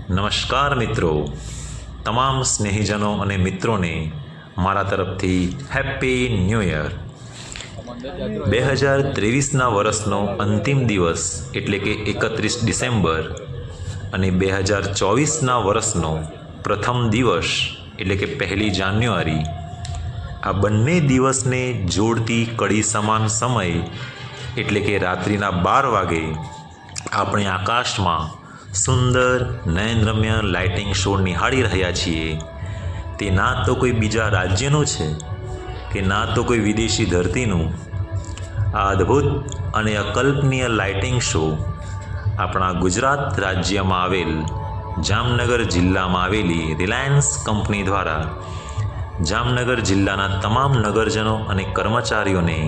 નમસ્કાર મિત્રો, તમામ સ્નેહીજનો અને મિત્રોને મારા તરફથી હેપી ન્યૂ યર. 2023ના વર્ષનો અંતિમ દિવસ એટલે કે 31 ડિસેમ્બર અને 2024ના વર્ષનો પ્રથમ દિવસ એટલે કે 1 જાન્યુઆરી, આ બંને દિવસને જોડતી કડી સમાન સમય એટલે કે રાત્રિના 12 વાગે આપણે આકાશમાં સુંદર નયનરમ્ય લાઇટિંગ શો નિહાળી રહ્યા છીએ. તે ના તો કોઈ બીજા રાજ્યનું છે કે ના તો કોઈ વિદેશી ધરતીનું. આ અદ્ભુત અને અકલ્પનીય લાઇટિંગ શો આપણા ગુજરાત રાજ્યમાં આવેલ જામનગર જિલ્લામાં આવેલી રિલાયન્સ કંપની દ્વારા જામનગર જિલ્લાના તમામ નગરજનો અને કર્મચારીઓને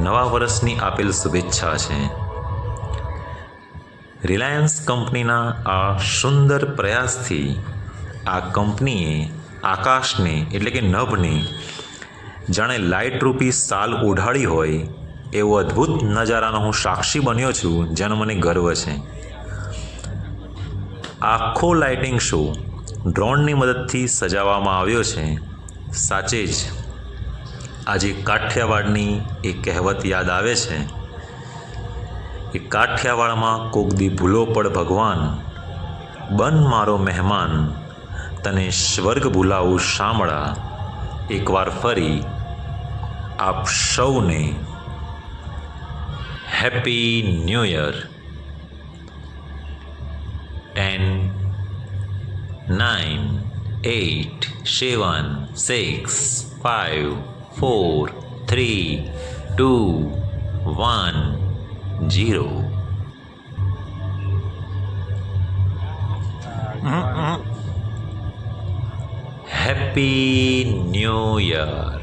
નવા વર્ષની આપેલ શુભેચ્છા છે. રિલાયન્સ કંપનીના આ સુંદર પ્રયાસથી આ કંપનીએ આકાશને એટલે કે નભને જાણે લાઇટ રૂપી શાલ ઓઢાળી હોય એવો અદ્ભુત નજારાનો હું સાક્ષી બન્યો છું, જેનો મને ગર્વ છે. આખો લાઇટિંગ શો ડ્રોનની મદદથી સજાવવામાં આવ્યો છે. સાચે જ આજે કાઠિયાવાડની એક કહેવત યાદ આવે છે કે કાઠિયાવાડમાં કોક દી ભૂલો પડ ભગવાન, બન મારો મહેમાન, તને સ્વર્ગ ભૂલાવું શામળા. એકવાર ફરી આપ સૌને happy new year. 10, 9, 8, 7, 6, 5, 4, 3, 2, 1, 0. Happy New Year.